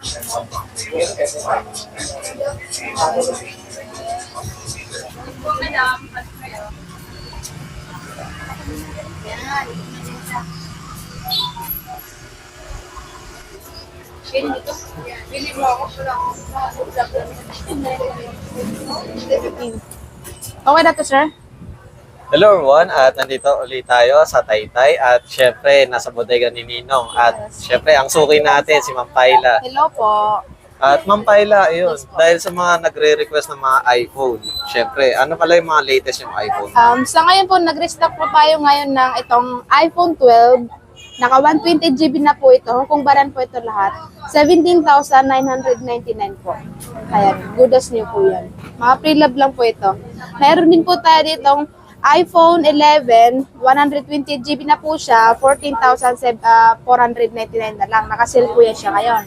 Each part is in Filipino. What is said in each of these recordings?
Okay na to, sir? Hello everyone, at nandito ulit tayo sa Taytay at syempre nasa bodega ni Ninong at syempre ang suki natin si Ma'am Paila. Hello po. At Ma'am Paila, ayun, dahil sa mga nagre-request ng mga iPhone, syempre ano pala yung mga latest yung iPhone? Sa ngayon po, nag-restock po tayo ngayon ng itong iPhone 12. Naka 120GB na po ito. Kung baran po ito lahat. 17,999 po. Ayan, good as new po yan. Mga pre-love lang po ito. Meron din po tayo ditong iPhone 11, 120GB na po siya, 14,499 na lang. Naka-sale po yan siya ngayon.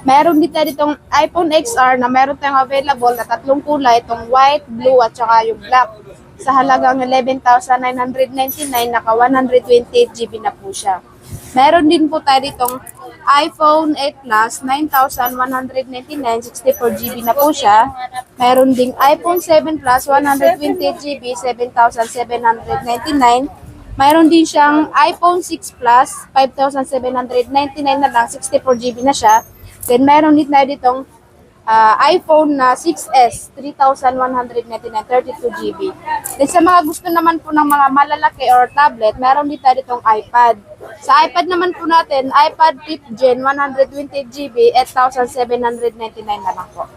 Meron din tayo ditong iPhone XR na meron tayong available na tatlong kulay, itong white, blue, at saka yung black. Sa halagang 11,999, naka 128GB na po siya. Meron din po tayo ditong iPhone 8 Plus, 9,199, 64GB na po siya. Meron ding iPhone 7 Plus, 120GB, 7,799. Mayroon din siyang iPhone 6 Plus, 5,799 na lang, 64GB na siya. Then meron din tayo ditong iPhone na 6S, 3,199, 32GB. Then sa mga gusto naman po ng mga malalaki or tablet, meron din tayo ditong iPad. Sa iPad naman po natin, iPad 5th Gen, 128GB, 8,799 na lang po.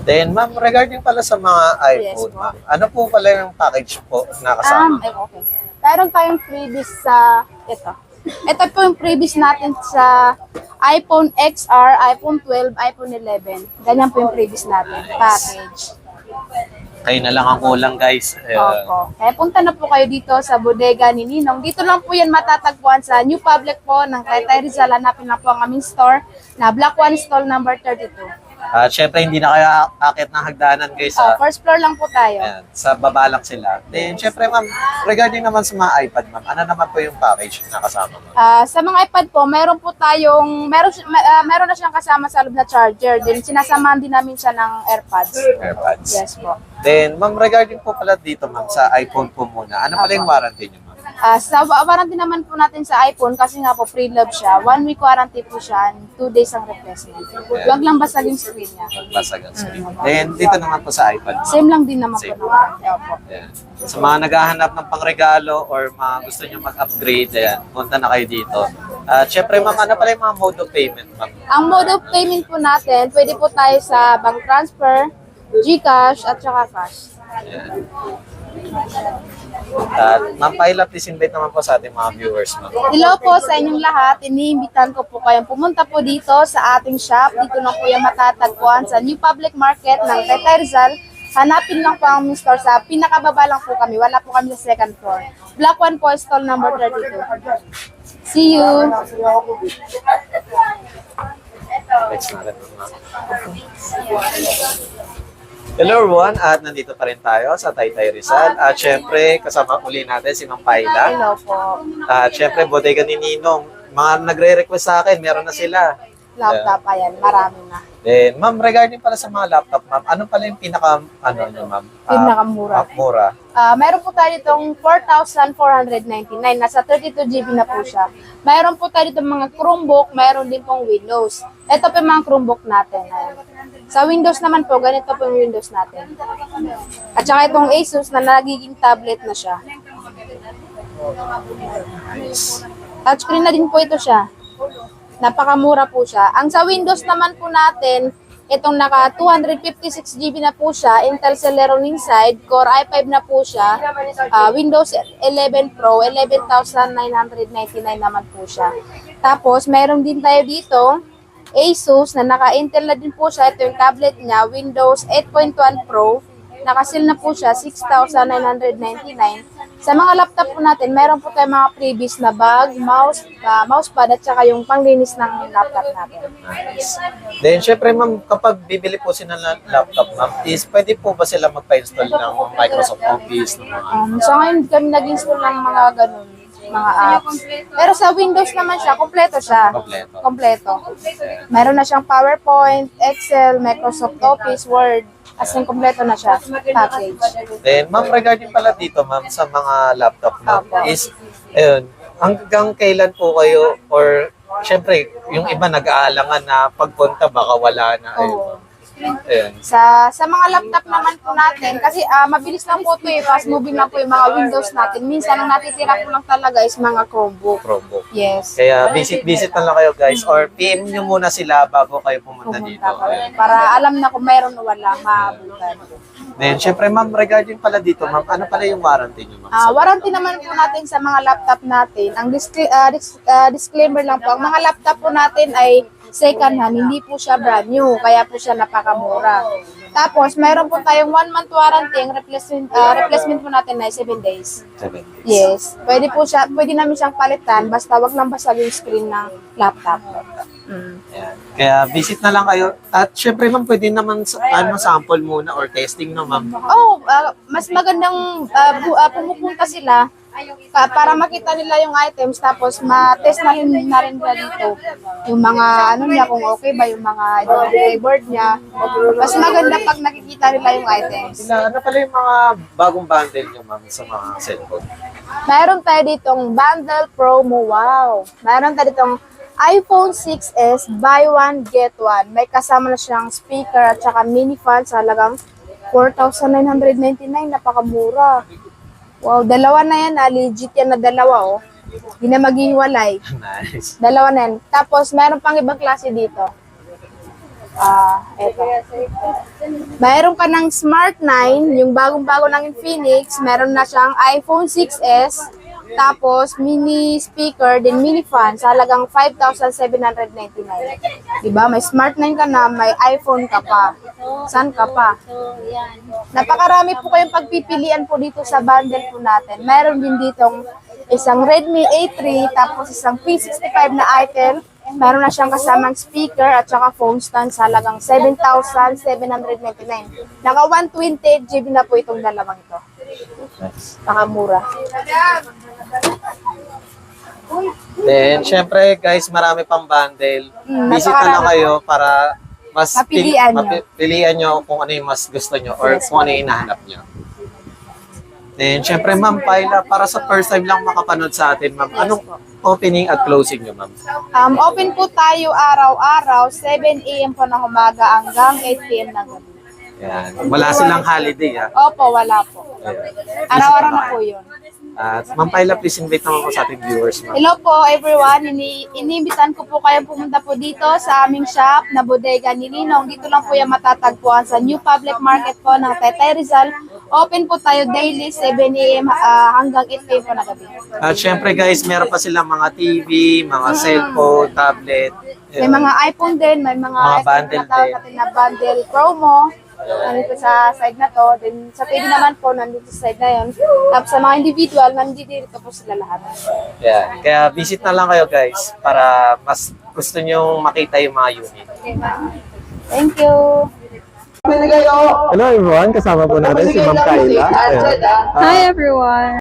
Then ma'am, regarding pala sa mga iPhone, Yes, ma'am, ano po pala yung package po na kasama? Okay. Meron tayong freebies sa ito. Ito po yung freebies natin sa iPhone XR, iPhone 12, iPhone 11. Ganyan po yung freebies natin. Package. Kayo na lang ang kulang guys. Opo. Punta na po kayo dito sa bodega ni Ninong. Dito lang po yan matatagpuan sa New Public po ng Taytay Rizal. Hanapin lang po ang aming store na Block 1 Stall number 32. At syempre hindi na kayo akit ng hagdanan guys. First floor lang po tayo. Ayan, sa baba lang sila. Then syempre ma'am, regarding naman sa mga iPad ma'am, ano naman po yung package na kasama ma'am? Sa mga iPad po, meron po tayong, meron na siyang kasama sa loob na charger. Then sinasamahan din namin siya ng AirPods. AirPods. Yes po. Then ma'am, regarding po pala dito ma'am, sa iPhone po muna, ano pala yung warranty niyo ma'am? Sa warranty naman po natin sa iPhone, kasi nga po pre-love siya, 1 week warranty po siya, and 2 days ang replacement. Huwag lang basag yung screen niya. Basag ang screen. Then dito naman po sa iPad ma'am. Same lang din naman Same. po na warranty. Opo. Ayan. Sa mga naghahanap ng pangregalo or mga gusto nyo mag-upgrade, ayan, punta na kayo dito. At syempre ma'am, ano pala yung mga mode of payment ma'am? Ang mode of payment po natin, pwede po tayo sa bank transfer, GCash, at saka cash. Ayan. At ma'am Paila, please invite naman po sa ating mga viewers ma'am. Hello po sa inyong lahat. Iniimbitan ko po kayong pumunta po dito sa ating shop. Dito lang po yung matatagpuan sa New Public Market ng Taytay Rizal. Hanapin lang po ang aming store sa pinakababa lang po kami. Wala po kami sa second floor. Block 1 po, stall number 32. See you! Next natin ma'am. Hello everyone, at nandito pa rin tayo sa Taytay Rizal. At syempre, kasama uli natin si Ma'am Paila. Hello po. At syempre, bodega ni Ninong. Mga nagre-request sa akin, meron na sila. Laptop, ayan. Marami na. Then, ma'am, regarding pala sa mga laptop, ma'am, ano pala yung pinaka, ano nyo, ma'am? Pinakamura. Mura. Meron po tayo itong 4,499. Nasa 32GB na po siya. Mayroon po tayo itong mga Chromebook. Mayroon din pong Windows. Ito po yung mga Chromebook natin. Ayan. Sa Windows naman po, ganito po yung Windows natin. At saka itong Asus na nagiging tablet na siya. Nice. Touchscreen na din po ito siya. Napakamura po siya. Ang sa Windows naman po natin, itong naka 256GB na po siya, Intel Celeron inside, Core i5 na po siya, Windows 11 Pro, 11,999 naman po siya. Tapos, meron din tayo dito, Asus na naka-Intel na din po siya. Ito yung tablet niya, Windows 8.1 Pro. Nakasil na po siya, 6,999. Sa mga laptop po natin, meron po tayong mga previous na bag, mousepad at saka yung panglinis ng laptop natin. Nice. Then, syempre, ma'am, kapag bibili po sila ng laptop, ma'am, is pwede po ba sila magpa-install ng Microsoft Office? So ngayon kami nag-install ng mga ganun. mga apps. Pero sa Windows naman siya, kompleto siya. Kompleto. Kompleto. Meron na siyang PowerPoint, Excel, Microsoft Office, Word. As in, kompleto na siya. Package. Then, ma'am, regarding pala dito, ma'am, sa mga laptop, ma'am, Opo. is, ayun, hanggang kailan po kayo, or, syempre, yung iba nag-aalangan na pagpunta, baka wala na, ayun. Oo. Ayun, Sa mga laptop naman po natin, kasi mabilis lang po ito fast moving lang po yung mga Windows natin. Minsan, ang natitira po lang talaga is mga Chromebook. Chromebook. Yes. Kaya, visit na lang kayo, guys, or PM nyo muna sila bago kayo pumunta dito. Pumunta ka. Ayun. Para alam na kung mayroon o wala, maabutan. Then, syempre, ma'am, regarding pala dito, ma'am, ano pala yung warranty nyo, ma'am? Warranty naman po natin sa mga laptop natin. Ang disclaimer lang po, ang mga laptop po natin ay second hand, hindi po siya brand new, kaya po siya napakamura. Tapos, mayroon po tayong 1 month warranty, ang replacement po natin ay 7 days. 7 days. Yes, pwede namin siyang palitan, basta wag lang basag yung screen ng laptop. Ayan. Kaya visit na lang kayo. At syempre ma'am, pwede naman sample muna or testing no ma'am. Oh, mas magandang pumupunta sila para makita nila yung items tapos ma-test na rin ba dito yung mga ano niya kung okay ba yung mga keyboard niya. Mas maganda pag nakikita nila yung items. Ano pala yung mga bagong bundle nyo ma'am sa mga cellphone? Mayroon tayo ditong bundle promo. Wow. Mayroon tayo ditong iPhone 6s buy one get one. May kasama na siyang speaker at saka mini fan sa halagang 4,999. Napakamura. Wow, dalawa na yan. Legit yan na dalawa, oh. Hindi na maghihiwalay. Nice. Dalawa na yan. Tapos, mayroon pang ibang klase dito. Eto. Mayroon ka ng Smart 9, yung bagong-bago ng Infinix. Meron na siyang iPhone 6s. Tapos, mini speaker, din mini fan sa halagang 5,799. Diba? May Smart 9 ka na, may iPhone ka pa. Saan ka pa? Napakarami po kayong pagpipilian po dito sa bundle po natin. Meron din ditong isang Redmi A3, tapos isang P65 na item. Meron na siyang kasamang speaker at saka phone stand sa halagang 7,799. Naka 128 GB na po itong dalawang ito. Nice. Nakamura. Then, syempre guys, marami pang bundle. Visit na lang kayo para mas pilian nyo kung ano yung mas gusto nyo or kung ano yung hinahanap nyo. Then, syempre ma'am, para sa first time lang makapanood sa atin, ma'am, anong opening at closing nyo, ma'am? Open po tayo araw-araw, 7 a.m. po ng umaga hanggang 8 p.m. ng gabi. Yan. Wala silang holiday, ha? Opo, wala po. Araw-araw na po yun. At Ma'am Paila, please invite naman po sa ating viewers, ma'am. Hello po everyone, iniimbitan ko po kayong pumunta po dito sa aming shop na Bodega ni Ninong. Dito lang po yung matatagpuan sa New Public Market po ng Taytay Rizal. Open po tayo daily 7 a.m. Hanggang 8 p.m. po na gabi. At syempre guys, meron pa silang mga TV, mga cellphone, tablet. May mga iPhone din, may mga bundle din. natin na bundle promo. Nandito sa side na to. Then sa pwede naman po, nandito sa side na yun. Tapos sa mga individual, nandito po sila lahat. Yeah. Kaya visit na lang kayo guys para mas gusto nyo makita yung mga unit. Thank you. Hello everyone, kasama po natin si Ma'am Kayla. Hi everyone.